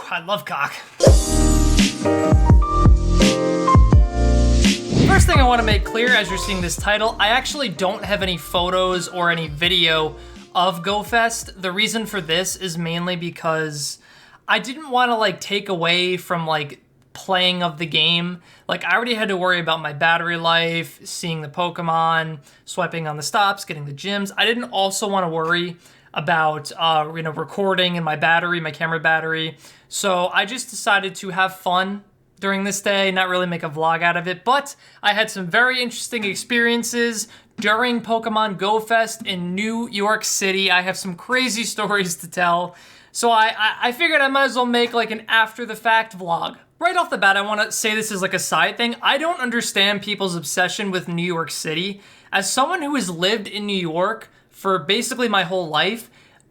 I love cock. First thing I want to make clear as you're seeing this title, I actually don't have any photos or any video of GoFest. The reason for this is mainly because I didn't want to like take away from like playing of the game. Like I already had to worry about my battery life, seeing the Pokemon, swiping on the stops, getting the gyms. I didn't also want to worry about recording and my battery, my camera battery. So I just decided to have fun during this day, not really make a vlog out of it, but I had some very interesting experiences during Pokemon Go Fest in New York City. I have some crazy stories to tell, so I figured I might as well make like an after the fact vlog. Right off the bat, I want to say this is like a side thing. I don't understand people's obsession with New York City. As someone who has lived in New York for basically my whole life,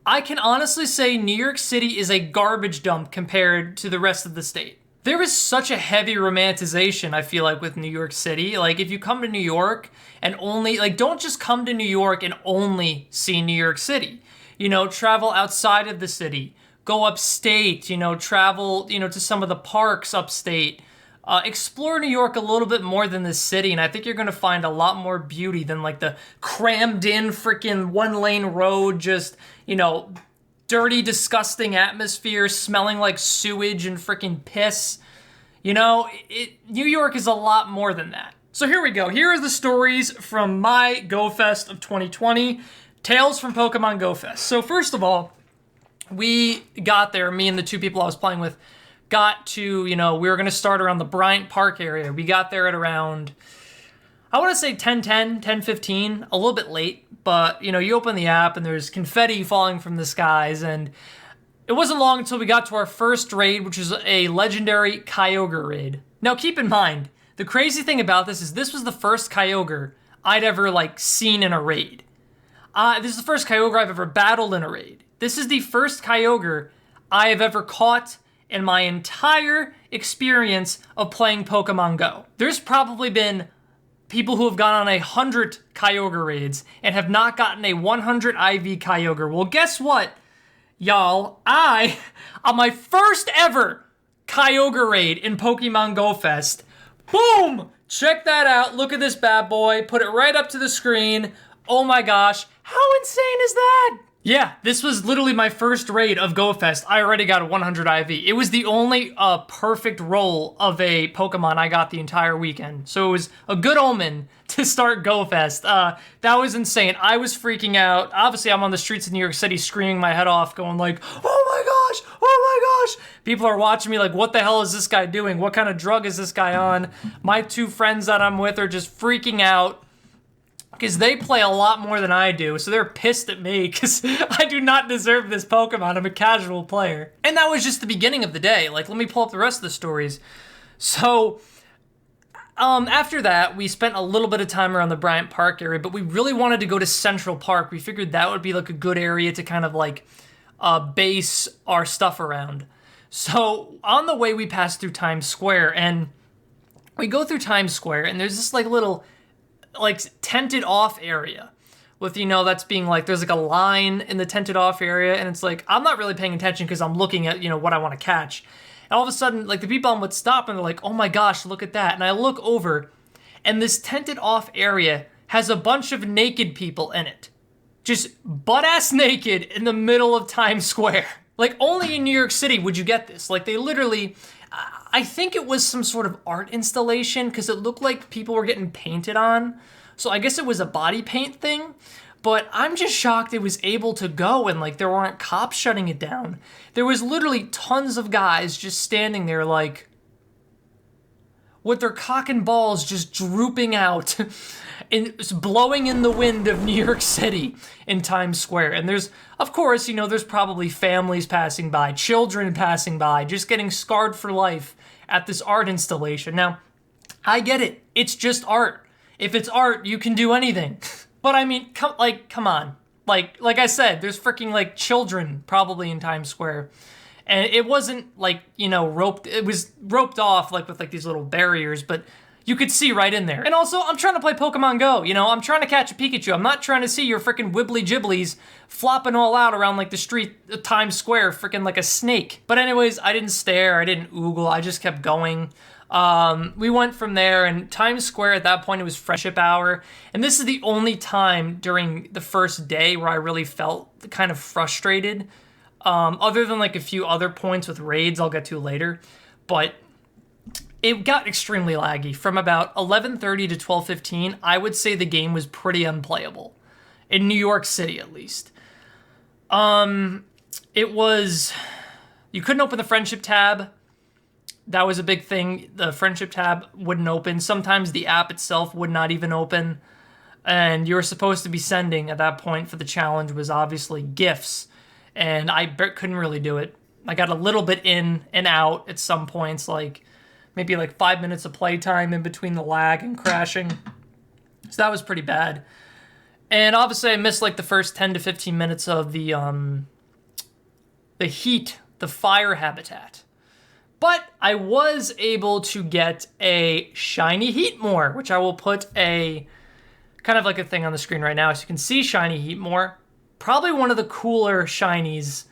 I can honestly say New York City is a garbage dump compared to the rest of the state. There is such a heavy romanticization, I feel like, with New York City. Like, if you come to New York and only, like, don't just come to New York and only see New York City. You know, travel outside of the city. Go upstate, you know, travel, you know, to some of the parks upstate. Explore New York a little bit more than the city, and I think you're going to find a lot more beauty than, like, the crammed-in freaking one-lane road, just, you know, dirty, disgusting atmosphere, smelling like sewage and freaking piss. You know, New York is a lot more than that. So here we go. Here are the stories from my Go Fest of 2020. Tales from Pokemon Go Fest. So first of all, we got there, me and the two people I was playing with, got to, you know, we were going to start around the Bryant Park area. We got there at around, I want to say 10:10, 10:15, a little bit late. But, you know, you open the app and there's confetti falling from the skies, and it wasn't long until we got to our first raid, which is a legendary Kyogre raid. Now, keep in mind, the crazy thing about this is this was the first Kyogre I'd ever, like, seen in a raid. This is the first Kyogre I've ever battled in a raid. This is the first Kyogre I have ever caught in my entire experience of playing Pokemon Go. There's probably been people who have gone on 100 Kyogre raids and have not gotten a 100 IV Kyogre. Well, guess what, y'all? On my first ever Kyogre raid in Pokemon Go Fest, boom! Check that out. Look at this bad boy. Put it right up to the screen. Oh my gosh. How insane is that? Yeah, this was literally my first raid of Go Fest. I already got a 100 IV. It was the only perfect roll of a Pokemon I got the entire weekend. So it was a good omen to start Go Fest. That was insane. I was freaking out. Obviously, I'm on the streets of New York City screaming my head off, going like, oh my gosh, oh my gosh. People are watching me like, what the hell is this guy doing? What kind of drug is this guy on? My two friends that I'm with are just freaking out, because they play a lot more than I do, so they're pissed at me because I do not deserve this Pokemon. I'm a casual player. And that was just the beginning of the day. Like, let me pull up the rest of the stories. So, after that, we spent a little bit of time around the Bryant Park area, but we really wanted to go to Central Park. We figured that would be like a good area to kind of like base our stuff around. So, on the way, we passed through Times Square, and we go through Times Square, and there's this like little like tented off area with, you know, that's being like, there's like a line in the tented off area, and it's like, I'm not really paying attention because I'm looking at, you know, what I want to catch. And all of a sudden, like, the people I'm with stop and they're like, oh my gosh, look at that. And I look over, and this tented off area has a bunch of naked people in it. Just butt-ass naked in the middle of Times Square. Like, only in New York City would you get this. Like, they literally, I think it was some sort of art installation because it looked like people were getting painted on. So I guess it was a body paint thing. But I'm just shocked it was able to go and, like, there weren't cops shutting it down. There was literally tons of guys just standing there, like, with their cock and balls just drooping out and blowing in the wind of New York City in Times Square. And there's, of course, you know, there's probably families passing by, children passing by, just getting scarred for life at this art installation. Now, I get it. It's just art. If it's art, you can do anything. But I mean, come on. Like I said, there's freaking, like, children probably in Times Square. And it wasn't, like, you know, roped. It was roped off, like, with, like, these little barriers. But You could see right in there. And also, I'm trying to play Pokemon Go, you know? I'm trying to catch a Pikachu. I'm not trying to see your freaking wibbly gibblies flopping all out around like the street, Times Square, freaking like a snake. But anyways, I didn't stare, I didn't oogle, I just kept going. We went from there, and Times Square at that point, it was friendship hour. And this is the only time during the first day where I really felt kind of frustrated. Other than like a few other points with raids I'll get to later. But it got extremely laggy. From about 11:30 to 12:15, I would say the game was pretty unplayable. In New York City, at least. It was... You couldn't open the friendship tab. That was a big thing. The friendship tab wouldn't open. Sometimes the app itself would not even open. And you were supposed to be sending, at that point for the challenge, was obviously GIFs. And I couldn't really do it. I got a little bit in and out at some points, like maybe like 5 minutes of playtime in between the lag and crashing. So that was pretty bad. And obviously I missed like the first 10 to 15 minutes of the heat, the fire habitat. But I was able to get a shiny Heatmore, which I will put a kind of like a thing on the screen right now. So you can see shiny Heatmore. Probably one of the cooler shinies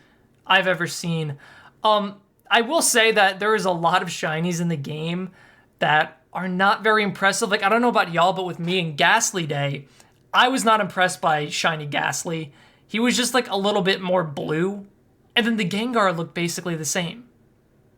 I've ever seen. I will say that there is a lot of shinies in the game that are not very impressive. Like, I don't know about y'all, but with me in Ghastly Day, I was not impressed by shiny Ghastly. He was just like a little bit more blue. And then the Gengar looked basically the same.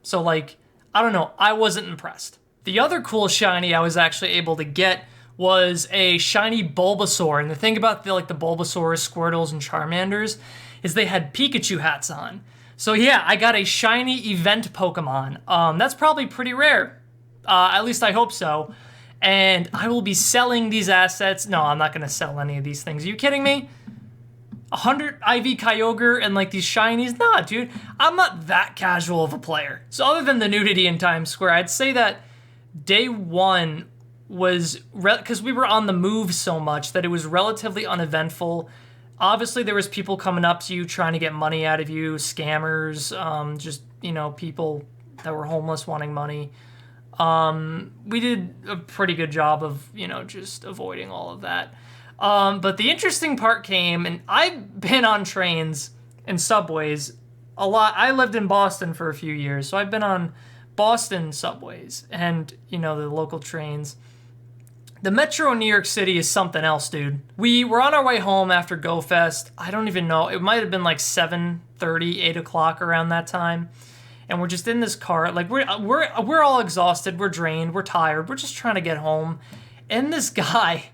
So like, I don't know, I wasn't impressed. The other cool shiny I was actually able to get was a shiny Bulbasaur. And the thing about the Bulbasaurs, Squirtles, and Charmanders is they had Pikachu hats on. So yeah, I got a shiny event Pokemon. That's probably pretty rare. At least I hope so. And I will be selling these assets. No, I'm not gonna sell any of these things. Are you kidding me? 100 IV Kyogre and like these shinies? Nah, dude, I'm not that casual of a player. So other than the nudity in Times Square, I'd say that day one was, because we were on the move so much, that it was relatively uneventful. Obviously, there was people coming up to you trying to get money out of you, scammers, just, you know, people that were homeless wanting money. We did a pretty good job of, you know, just avoiding all of that. But the interesting part came, and I've been on trains and subways a lot. I lived in Boston for a few years, so I've been on Boston subways and, you know, the local trains. The Metro in New York City is something else, dude. We were on our way home after GoFest. I don't even know. It might have been like 7:30, 8 o'clock around that time. And we're just in this car. Like, we're all exhausted. We're drained. We're tired. We're just trying to get home. And this guy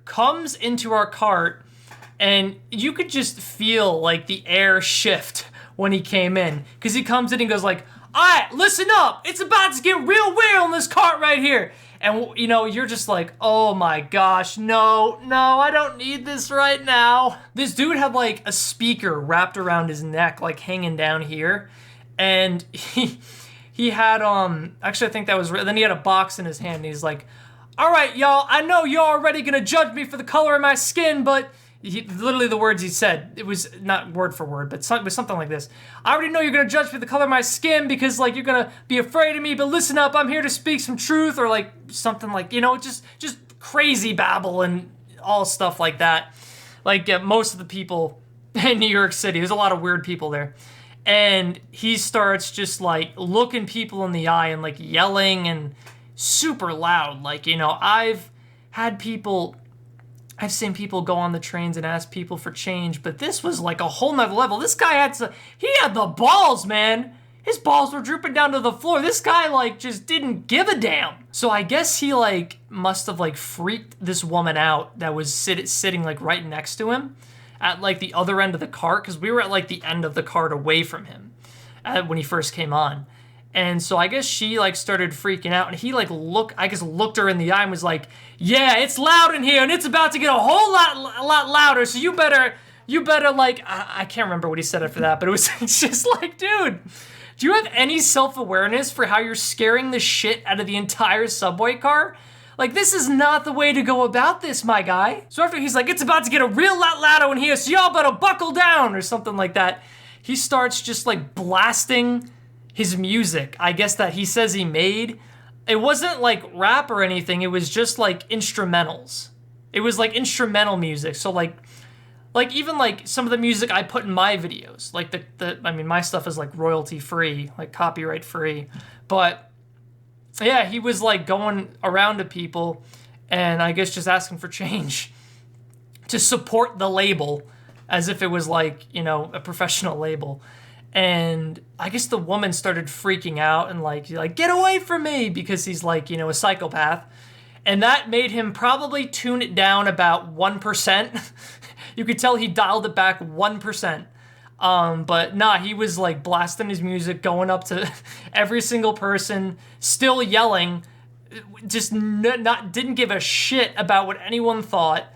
comes into our cart, and you could just feel like the air shift when he came in. Because he comes in and goes like, all right, listen up. It's about to get real weird on this cart right here. And, you know, you're just like, oh my gosh, no, I don't need this right now. This dude had like a speaker wrapped around his neck, like hanging down here. And he had, actually I think that was, then he had a box in his hand, and he's like, all right, y'all, I know you're already gonna judge me for the color of my skin, but literally the words he said, it was not word for word, but it was something like this. I already know you're gonna judge me for the color of my skin because like you're gonna be afraid of me, but listen up, I'm here to speak some truth, or like something like, you know, just crazy babble and all stuff like that. Like most of the people in New York City, there's a lot of weird people there. And he starts just like looking people in the eye and like yelling and super loud. Like, you know, I've seen people go on the trains and ask people for change, but this was like a whole nother level. This guy he had the balls, man. His balls were drooping down to the floor. This guy like just didn't give a damn. So I guess he like must have like freaked this woman out that was sitting like right next to him at like the other end of the cart, because we were at like the end of the cart away from him when he first came on. And so I guess she like started freaking out, and he like looked her in the eye and was like, yeah, it's loud in here and it's about to get a whole lot louder. So you better like, I can't remember what he said after that, but it's just like, dude, do you have any self-awareness for how you're scaring the shit out of the entire subway car? Like, this is not the way to go about this, my guy. So after he's like, it's about to get a real lot louder in here, so y'all better buckle down, or something like that, he starts just like blasting his music, I guess that he says he made. it wasn't like rap or anything. It was just like instrumentals. It was like instrumental music. So like even like some of the music I put in my videos, like I mean, my stuff is like royalty free, like copyright free. But yeah, he was like going around to people and I guess just asking for change to support the label as if it was like, you know, a professional label. And I guess the woman started freaking out and like, get away from me, because he's like, you know, a psychopath. And that made him probably tune it down about 1%. You could tell he dialed it back 1%. But nah, he was like blasting his music, going up to every single person, still yelling, just didn't give a shit about what anyone thought.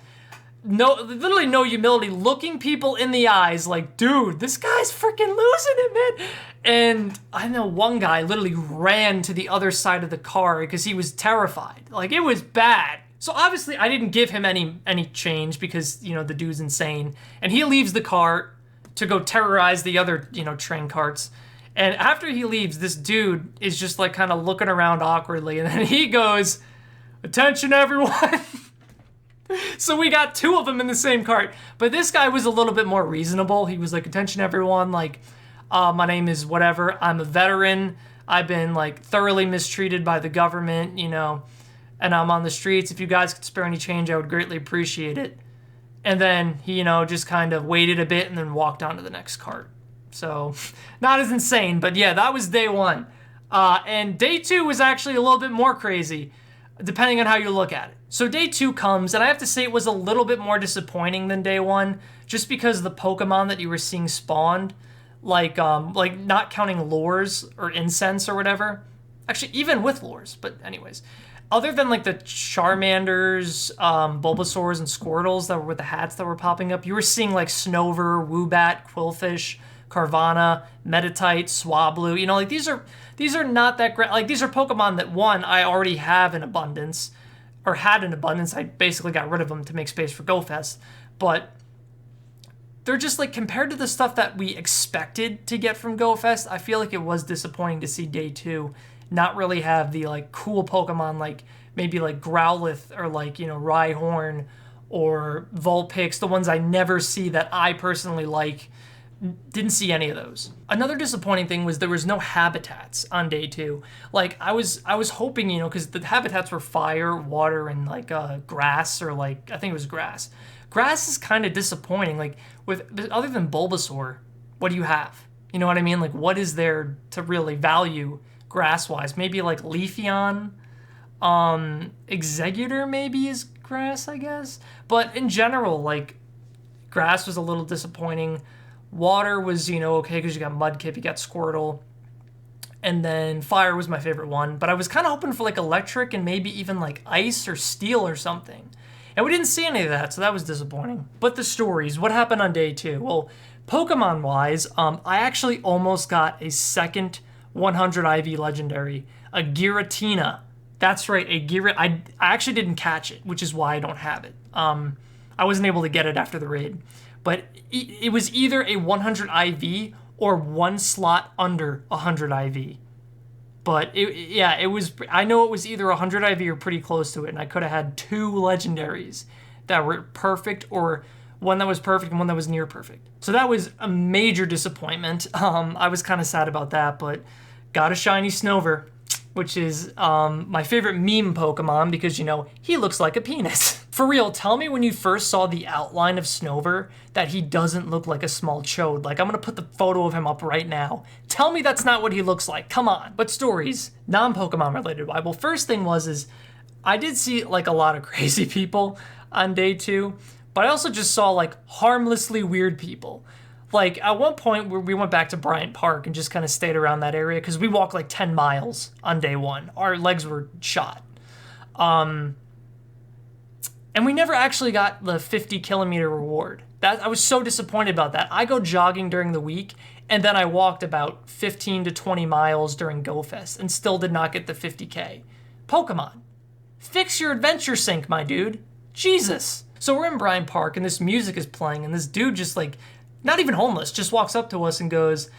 No, literally no humility, looking people in the eyes like, dude, this guy's freaking losing it, man. And I know one guy literally ran to the other side of the car because he was terrified. Like, it was bad. So obviously I didn't give him any change because, you know, the dude's insane. And he leaves the car to go terrorize the other, you know, train carts. And after he leaves, this dude is just like kind of looking around awkwardly. And then he goes, "Attention, everyone." So we got two of them in the same cart. But this guy was a little bit more reasonable. He was like, "Attention, everyone. Like, my name is whatever. I'm a veteran. I've been like thoroughly mistreated by the government, you know, and I'm on the streets. If you guys could spare any change, I would greatly appreciate it." And then he, you know, just kind of waited a bit and then walked on to the next cart. So not as insane, but yeah, that was day one. And day two was actually a little bit more crazy, depending on how you look at it. So day two comes, and I have to say it was a little bit more disappointing than day one, just because the Pokemon that you were seeing spawned, like not counting lures or incense or whatever. Actually, even with lures, but anyways. Other than like the Charmanders, Bulbasaurs, and Squirtles that were with the hats that were popping up, you were seeing like Snover, Woobat, Quillfish, Carvana, Meditite, Swablu. You know, like these are not that great. Like, these are Pokemon that, one, I already have in abundance, or had in abundance. I basically got rid of them to make space for GoFest. But they're just like, compared to the stuff that we expected to get from GoFest, I feel like it was disappointing to see day two not really have the like cool Pokemon, like maybe like Growlithe or like, you know, Rhyhorn or Vulpix, the ones I never see that I personally like. Didn't see any of those. Another disappointing thing was there was no habitats on day two. Like, I was hoping, you know, because the habitats were fire, water, and like grass, or like, I think it was grass. Grass is kind of disappointing. Like, other than Bulbasaur, what do you have? You know what I mean? Like, what is there to really value grass-wise? Maybe like Leafeon, Exeggutor maybe is grass, I guess. But in general, like, grass was a little disappointing. Water was, you know, okay, because you got Mudkip, you got Squirtle. And then fire was my favorite one. But I was kind of hoping for like electric and maybe even like ice or steel or something. And we didn't see any of that, so that was disappointing. But the stories, what happened on day two? Well, Pokemon-wise, I actually almost got a second 100 IV legendary, a Giratina. That's right, I actually didn't catch it, which is why I don't have it. I wasn't able to get it after the raid. But it was either a 100 IV or one slot under 100 IV. But it was, I know it was either 100 IV or pretty close to it, and I could have had two legendaries that were perfect, or one that was perfect and one that was near perfect. So that was a major disappointment. I was kind of sad about that, but got a shiny Snover, which is my favorite meme Pokemon because, you know, he looks like a penis. For real, tell me when you first saw the outline of Snover that he doesn't look like a small chode. Like, I'm gonna put the photo of him up right now. Tell me that's not what he looks like, come on. But stories, non-Pokemon related. Well, first thing is I did see like a lot of crazy people on day two, but I also just saw like harmlessly weird people. Like, at one point we went back to Bryant Park and just kind of stayed around that area because we walked like 10 miles on day one. Our legs were shot. And we never actually got the 50-kilometer reward. I was so disappointed about that. I go jogging during the week, and then I walked about 15 to 20 miles during GoFest and still did not get the 50K. Pokemon, fix your adventure sync, my dude. Jesus. So we're in Bryant Park, and this music is playing, and this dude just like, not even homeless, just walks up to us and goes,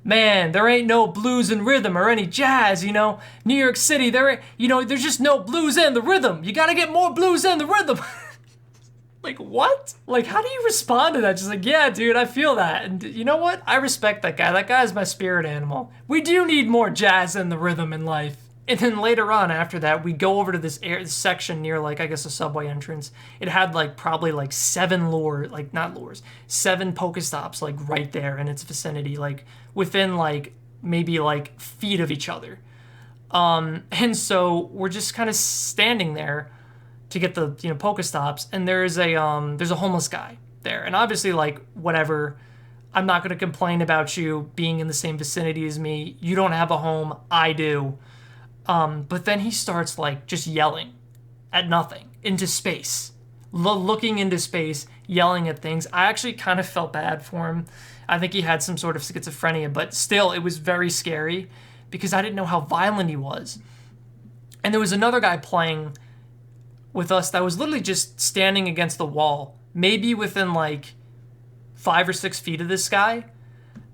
man, there ain't no blues and rhythm or any jazz, you know. New York City, there's just no blues and the rhythm. You gotta get more blues and the rhythm. Like, what? Like, how do you respond to that? Just like, yeah, dude, I feel that. And you know what? I respect that guy. That guy's my spirit animal. We do need more jazz and the rhythm in life. And then later on after that, we go over to this section near, like, I guess a subway entrance. It had, like, probably, like, 7 Pokestops, like, right there in its vicinity, like, within, like, maybe, like, feet of each other. And so we're just kind of standing there to get the, you know, Pokestops, and there's a homeless guy there. And obviously, like, whatever, I'm not going to complain about you being in the same vicinity as me. You don't have a home. I do. But then he starts, like, just yelling at nothing, into space, looking into space, yelling at things. I actually kind of felt bad for him. I think he had some sort of schizophrenia, but still, it was very scary because I didn't know how violent he was. And there was another guy playing with us that was literally just standing against the wall, maybe within, like, 5 or 6 feet of this guy.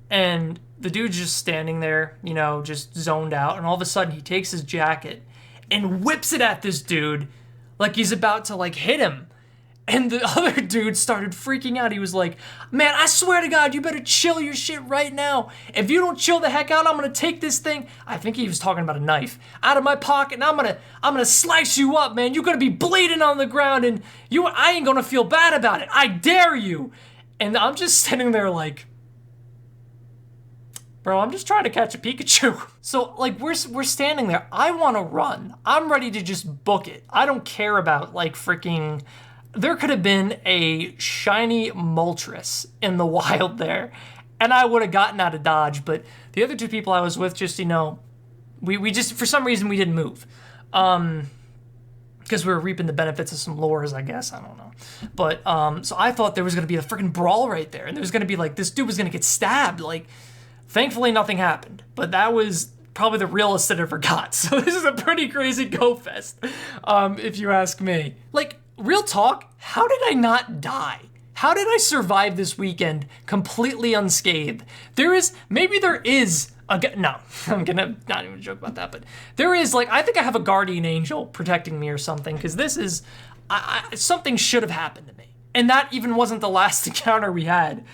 And the dude's just standing there, you know, just zoned out. And all of a sudden, he takes his jacket and whips it at this dude like he's about to, like, hit him. And the other dude started freaking out. He was like, man, I swear to God, you better chill your shit right now. If you don't chill the heck out, I'm going to take this thing, I think he was talking about a knife, out of my pocket, and I'm going to slice you up, man. You're going to be bleeding on the ground, and I ain't going to feel bad about it. I dare you. And I'm just sitting there like, bro, I'm just trying to catch a Pikachu. So, like, we're standing there. I want to run. I'm ready to just book it. I don't care about, like, freaking... There could have been a shiny Moltres in the wild there, and I would have gotten out of Dodge, but the other 2 people I was with just, you know, we just, for some reason, we didn't move. Because we were reaping the benefits of some lures, I guess. I don't know. But, so I thought there was going to be a freaking brawl right there, and there was going to be, like, this dude was going to get stabbed. Like, thankfully, nothing happened, but that was probably the realest it ever got. So this is a pretty crazy Go Fest, if you ask me. Like, real talk, how did I not die? How did I survive this weekend completely unscathed? Maybe there is no, I'm gonna not even joke about that, but there is, like, I think I have a guardian angel protecting me or something, because this is, something should have happened to me. And that even wasn't the last encounter we had.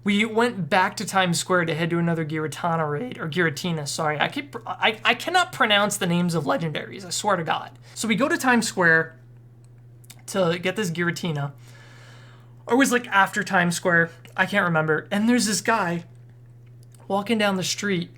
We went back to Times Square to head to another Giratina raid, or Giratina, sorry. I cannot pronounce the names of legendaries, I swear to God. So we go to Times Square to get this Giratina, or it was like after Times Square, I can't remember, and there's this guy walking down the street.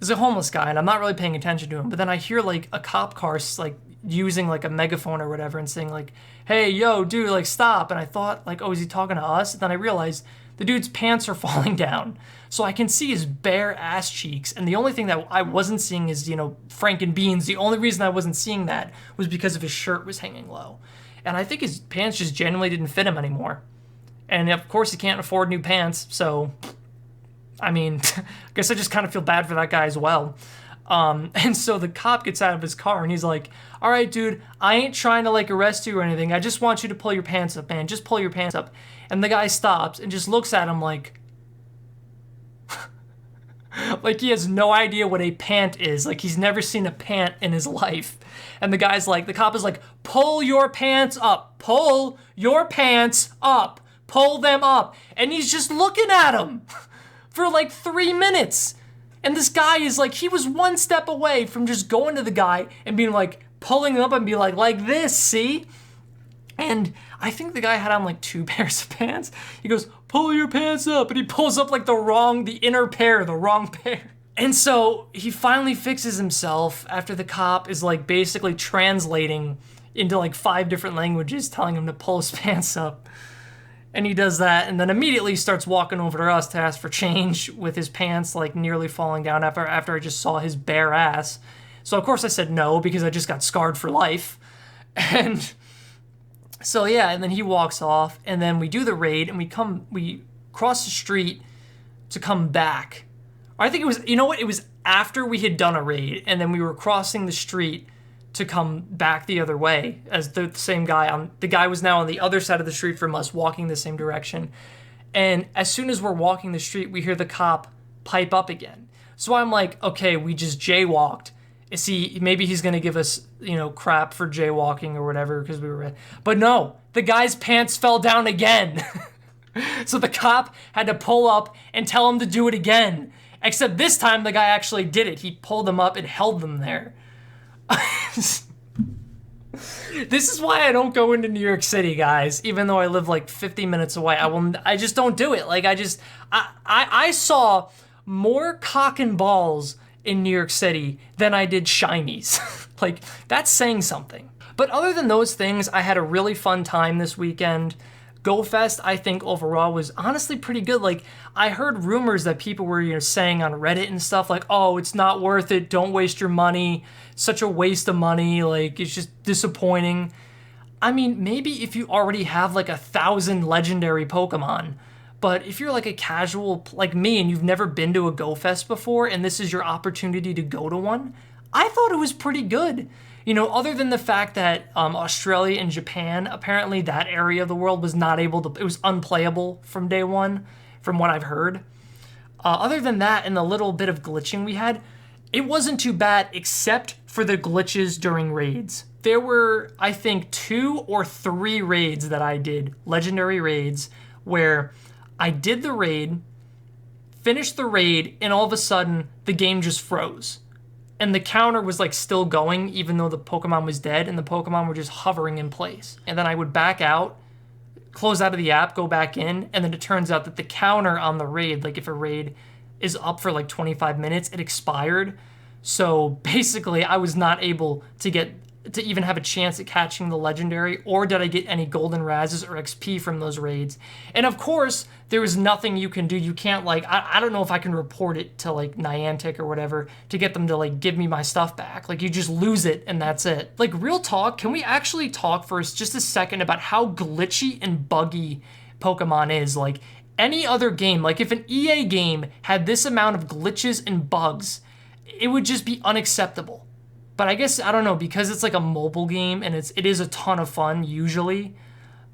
There's a homeless guy, and I'm not really paying attention to him, but then I hear, like, a cop car, like, using, like, a megaphone or whatever and saying, like, hey, yo, dude, like, stop. And I thought, like, oh, is he talking to us? And then I realized the dude's pants are falling down, so I can see his bare ass cheeks, and the only thing that I wasn't seeing is, you know, Franken Beans. The only reason I wasn't seeing that was because of his shirt was hanging low. And I think his pants just genuinely didn't fit him anymore. And of course he can't afford new pants, so, I mean, I guess I just kind of feel bad for that guy as well. And so the cop gets out of his car and he's like, all right, dude, I ain't trying to, like, arrest you or anything. I just want you to pull your pants up, man. Just pull your pants up. And the guy stops and just looks at him like, like he has no idea what a pant is. Like, he's never seen a pant in his life. And the cop is like, pull your pants up. Pull your pants up. Pull them up. And he's just looking at him for like 3 minutes. And this guy is like, he was one step away from just going to the guy and being like, pulling him up and be like this, see? And I think the guy had on like 2 pairs of pants. He goes, pull your pants up. And he pulls up like the inner pair, the wrong pair. And so he finally fixes himself after the cop is like basically translating into like 5 different languages, telling him to pull his pants up. And he does that, and then immediately starts walking over to us to ask for change with his pants like nearly falling down after I just saw his bare ass. So of course I said no, because I just got scarred for life. And so yeah, and then he walks off, and then we do the raid, and we cross the street to come back. I think it was, you know what, it was after we had done a raid, and then we were crossing the street to come back the other way, as the same guy, the guy was now on the other side of the street from us, walking the same direction. And as soon as we're walking the street, we hear the cop pipe up again. So I'm like, okay, we just jaywalked. See, maybe he's gonna give us, you know, crap for jaywalking or whatever because we were. But no, the guy's pants fell down again. So the cop had to pull up and tell him to do it again. Except this time the guy actually did it. He pulled them up and held them there. This is why I don't go into New York City, guys. Even though I live like 50 minutes away, I just don't do it. Like I saw more cock and balls in New York City than I did shinies. Like, that's saying something. But other than those things, I had a really fun time this weekend. GoFest, I think overall was honestly pretty good. Like, I heard rumors that people were, you know, saying on Reddit and stuff like, oh, it's not worth it, don't waste your money, such a waste of money, like, it's just disappointing. I mean, maybe if you already have like 1,000 legendary Pokemon, but if you're like a casual like me and you've never been to a GoFest before and this is your opportunity to go to one, I thought it was pretty good. You know, other than the fact that Australia and Japan, apparently that area of the world was not able to, it was unplayable from day one, from what I've heard. Other than that and the little bit of glitching we had, it wasn't too bad except for the glitches during raids. There were, I think, 2 or 3 raids that I did, legendary raids, where I did the raid, finished the raid, and all of a sudden, the game just froze. And the counter was like still going, even though the Pokemon was dead, and the Pokemon were just hovering in place. And then I would back out, close out of the app, go back in, and then it turns out that the counter on the raid, like if a raid is up for like 25 minutes, it expired. So basically, I was not able to even have a chance at catching the legendary, or did I get any golden razes or XP from those raids. And of course, there was nothing you can do. You can't like, I don't know if I can report it to like Niantic or whatever to get them to like give me my stuff back. Like you just lose it and that's it. Like real talk, can we actually talk for just a second about how glitchy and buggy Pokemon is? Like any other game, like if an EA game had this amount of glitches and bugs, it would just be unacceptable. But I guess, I don't know, because it's like a mobile game and it is a ton of fun usually.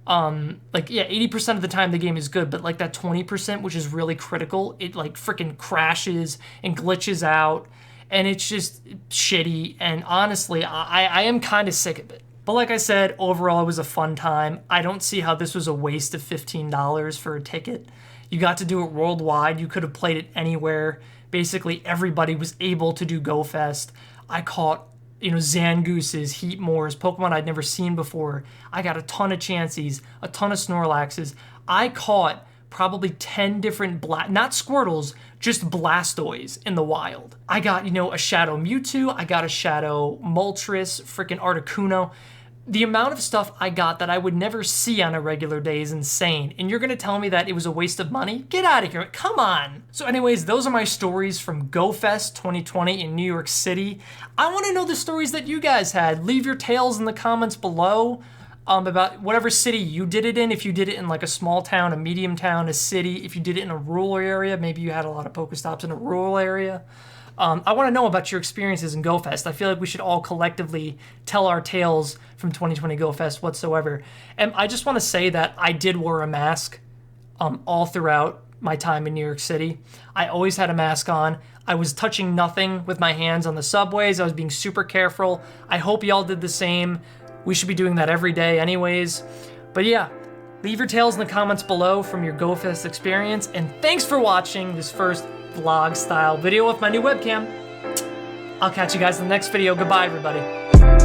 Like, yeah, 80% of the time the game is good, but like that 20%, which is really critical, it like freaking crashes and glitches out and it's just shitty. And honestly, I am kind of sick of it. But like I said, overall, it was a fun time. I don't see how this was a waste of $15 for a ticket. You got to do it worldwide. You could have played it anywhere. Basically, everybody was able to do GoFest. I caught, you know, Zangooses, Heatmores, Pokemon I'd never seen before. I got a ton of Chanseys, a ton of Snorlaxes. I caught probably 10 different, not Squirtles, just Blastoise in the wild. I got, you know, a Shadow Mewtwo, I got a Shadow Moltres, freaking Articuno. The amount of stuff I got that I would never see on a regular day is insane. And you're gonna tell me that it was a waste of money? Get out of here, come on. So anyways, those are my stories from GoFest 2020 in New York City. I wanna know the stories that you guys had. Leave your tales in the comments below about whatever city you did it in. If you did it in like a small town, a medium town, a city, if you did it in a rural area, maybe you had a lot of Pokestops in a rural area. I want to know about your experiences in GoFest. I feel like we should all collectively tell our tales from 2020 GoFest whatsoever. And I just want to say that I did wear a mask all throughout my time in New York City. I always had a mask on. I was touching nothing with my hands on the subways. I was being super careful. I hope y'all did the same. We should be doing that every day anyways. But yeah, leave your tales in the comments below from your GoFest experience. And thanks for watching this first vlog style video with my new webcam. I'll catch you guys in the next video. Goodbye, everybody.